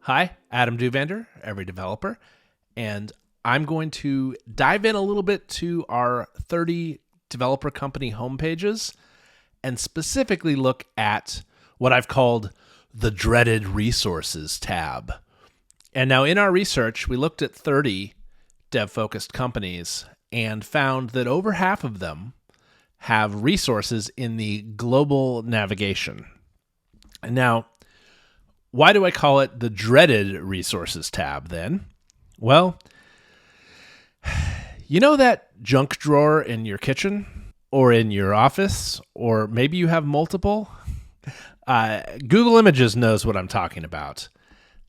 Hi, Adam DuVander, EveryDeveloper, and I'm going to dive in a little bit to our 30 developer company homepages and specifically look at what I've called the dreaded resources tab. And now in our research, we looked at 30 dev-focused companies and found that over half of them have resources in the global navigation. And now, why do I call it the dreaded resources tab then? Well, you know that junk drawer in your kitchen or in your office, or maybe you have multiple? Google Images knows what I'm talking about.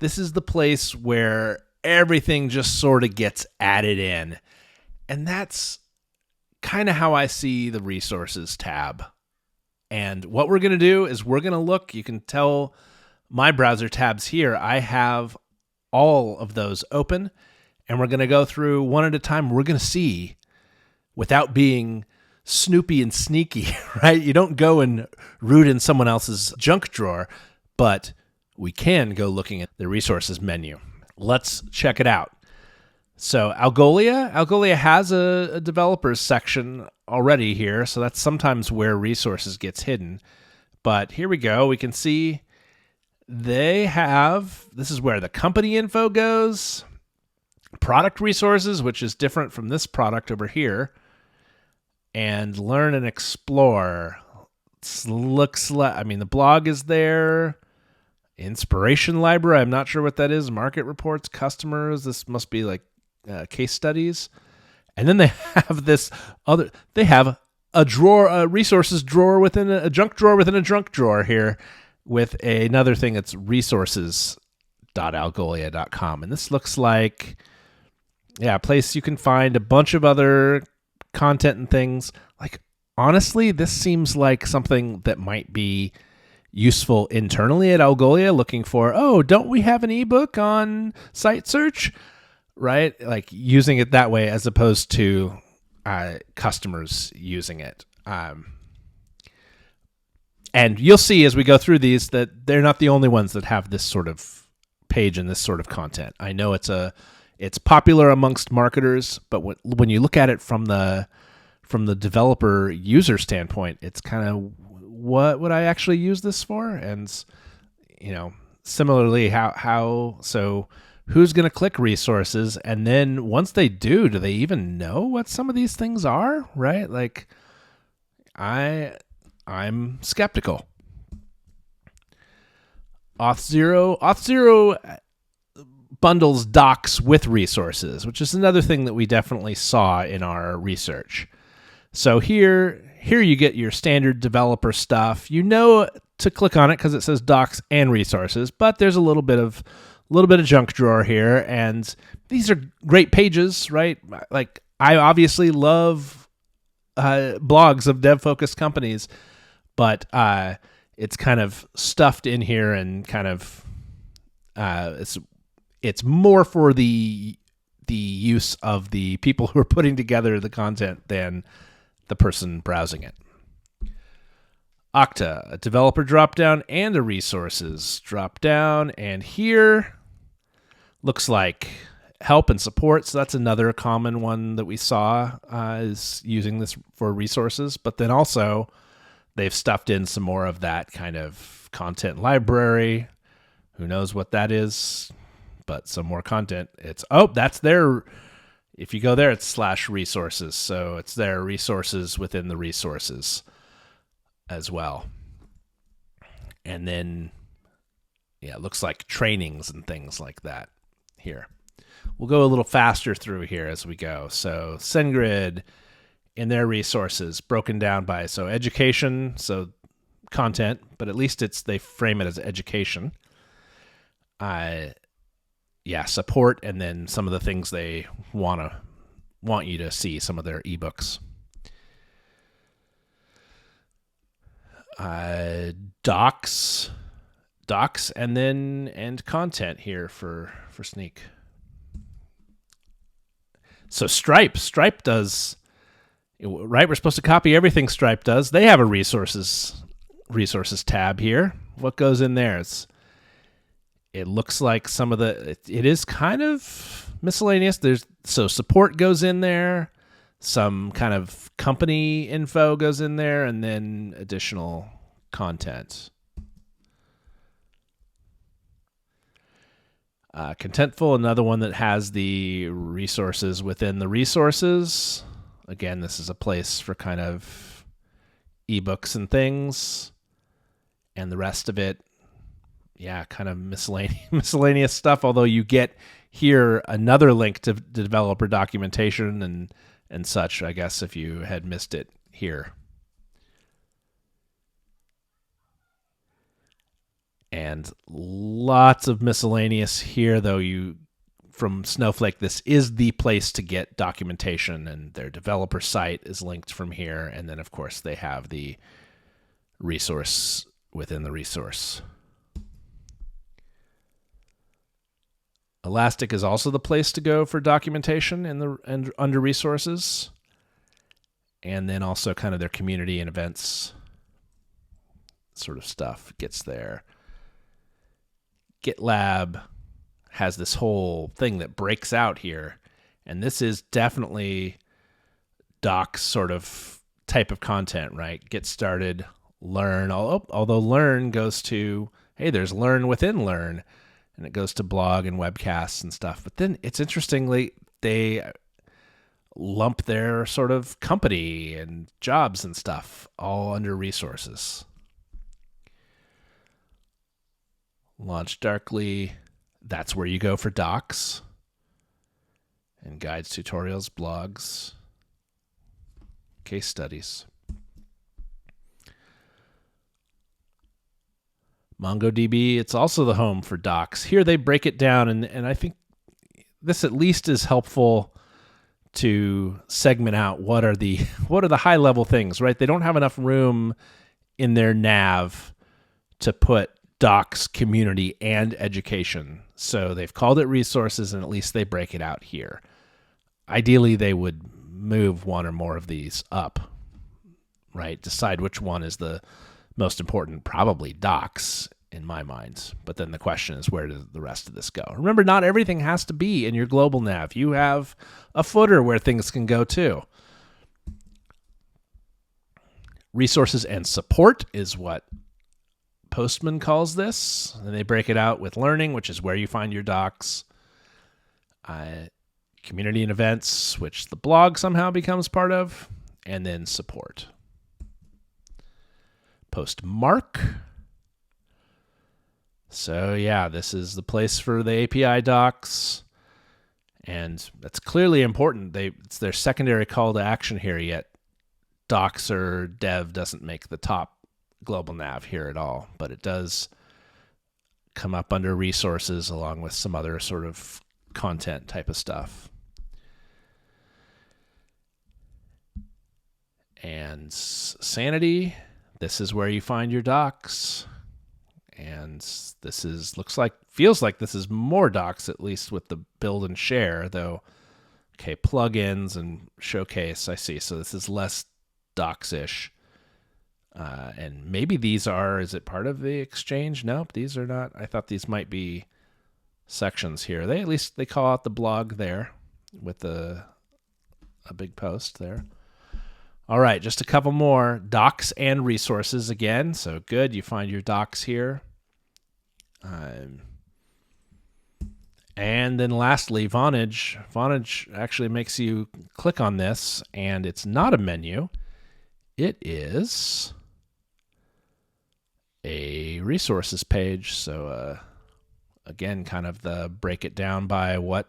This is the place where everything just sort of gets added in. And that's kind of how I see the resources tab. And what we're going to do is we're going to look, you can tell my browser tabs here, I have all of those open, and we're going to go through one at a time. We're going to see, without being snoopy and sneaky, right? You don't go and root in someone else's junk drawer, but we can go looking at the resources menu. Let's check it out. So Algolia has a developers section already here, so that's sometimes where resources gets hidden. But here we go. We can see they have, this is where the company info goes, product resources, which is different from this product over here, and learn and explore. The blog is there, inspiration library, I'm not sure what that is, market reports, customers, this must be like case studies. And then they have they have a drawer, a resources drawer within a junk drawer within a junk drawer here, with another thing that's resources.algolia.com. And this looks like, a place you can find a bunch of other content and things. Like, honestly, this seems like something that might be useful internally at Algolia, looking for, don't we have an ebook on site search? Right? Like using it that way as opposed to customers using it. And you'll see as we go through these that they're not the only ones that have this sort of page and this sort of content. I know it's popular amongst marketers, but when you look at it from the developer user standpoint, it's kind of, what would I actually use this for? And similarly, so who's going to click resources? And then once they do they even know what some of these things are? Right? Like, I'm skeptical. Auth0 bundles docs with resources, which is another thing that we definitely saw in our research. So here you get your standard developer stuff. You know to click on it because it says docs and resources, but there's a little bit of junk drawer here, and these are great pages, right? Like, I obviously love blogs of dev-focused companies, but it's kind of stuffed in here and kind of it's more for the use of the people who are putting together the content than the person browsing it. Okta, a developer dropdown and a resources dropdown, and here looks like help and support. So that's another common one that we saw is using this for resources, but then also they've stuffed in some more of that kind of content library. Who knows what that is, but some more content. That's their, if you go there, it's /resources. So it's their resources within the resources as well. And then, it looks like trainings and things like that here. We'll go a little faster through here as we go. So SendGrid in their resources broken down by, so education, so content, but at least they frame it as education. Support, and then some of the things they want you to see, some of their ebooks. Docs, and content here for Sneak. So Stripe does Right? We're supposed to copy everything Stripe does. They have a resources tab here. What goes in there? It looks like some of it is kind of miscellaneous. So support goes in there, some kind of company info goes in there, and then additional content. Contentful, another one that has the resources within the resources. Again, this is a place for kind of ebooks and things, and the rest of it, yeah, kind of miscellaneous stuff. Although you get here another link to developer documentation and such, I guess, if you had missed it here. And lots of miscellaneous here, though. From Snowflake, this is the place to get documentation, and their developer site is linked from here. And then, of course, they have the resource within the resource. Elastic is also the place to go for documentation and under resources. And then also kind of their community and events sort of stuff gets there. GitLab has this whole thing that breaks out here, and this is definitely docs sort of type of content, right? Get started, learn, although learn goes to, hey, there's learn within learn, and it goes to blog and webcasts and stuff. But then it's interestingly, they lump their sort of company and jobs and stuff all under resources. Launch Darkly, that's where you go for docs and guides, tutorials, blogs, case studies. MongoDB, it's also the home for docs. Here they break it down, and I think this at least is helpful to segment out what are the high level things, right? They don't have enough room in their nav to put docs, community, and education. So they've called it resources, and at least they break it out here. Ideally, they would move one or more of these up, right? Decide which one is the most important, probably docs in my mind. But then the question is, where does the rest of this go? Remember, not everything has to be in your global nav. You have a footer where things can go too. Resources and support is what Postman calls this, and they break it out with learning, which is where you find your docs, community and events, which the blog somehow becomes part of, and then support. Postmark. So yeah, this is the place for the API docs, and that's clearly important. It's their secondary call to action here, yet docs or dev doesn't make the top global nav here at all, but it does come up under resources along with some other sort of content type of stuff. And Sanity, this is where you find your docs, and this feels like this is more docs, at least with the build and share, though. Okay, plugins and showcase, I see. So this is less docs-ish. And maybe these is it part of the exchange? Nope, these are not. I thought these might be sections here. They call out the blog there with a big post there. All right, just a couple more. Docs and resources again. So good, you find your docs here. And then lastly, Vonage. Vonage actually makes you click on this, and it's not a menu. It is a resources page. So again, kind of the break it down by what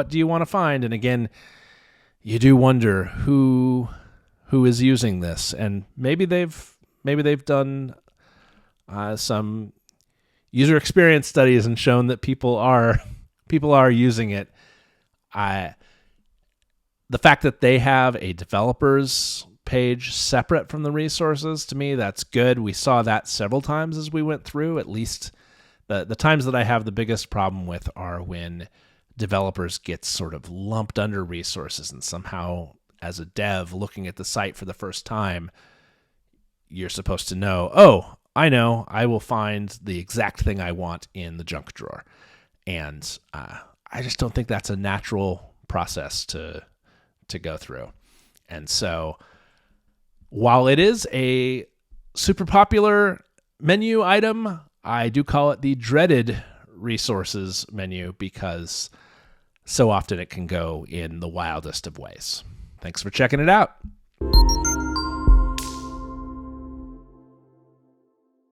do you want to find. And again, you do wonder who is using this, and maybe they've done some user experience studies and shown that people are using it. The fact that they have a developers page separate from the resources, to me, that's good. We saw that several times as we went through. At least the times that I have the biggest problem with are when developers get sort of lumped under resources and somehow as a dev looking at the site for the first time, you're supposed to know, oh, I know, I will find the exact thing I want in the junk drawer. And I just don't think that's a natural process to go through. And so while it is a super popular menu item, I do call it the dreaded resources menu because so often it can go in the wildest of ways. Thanks for checking it out.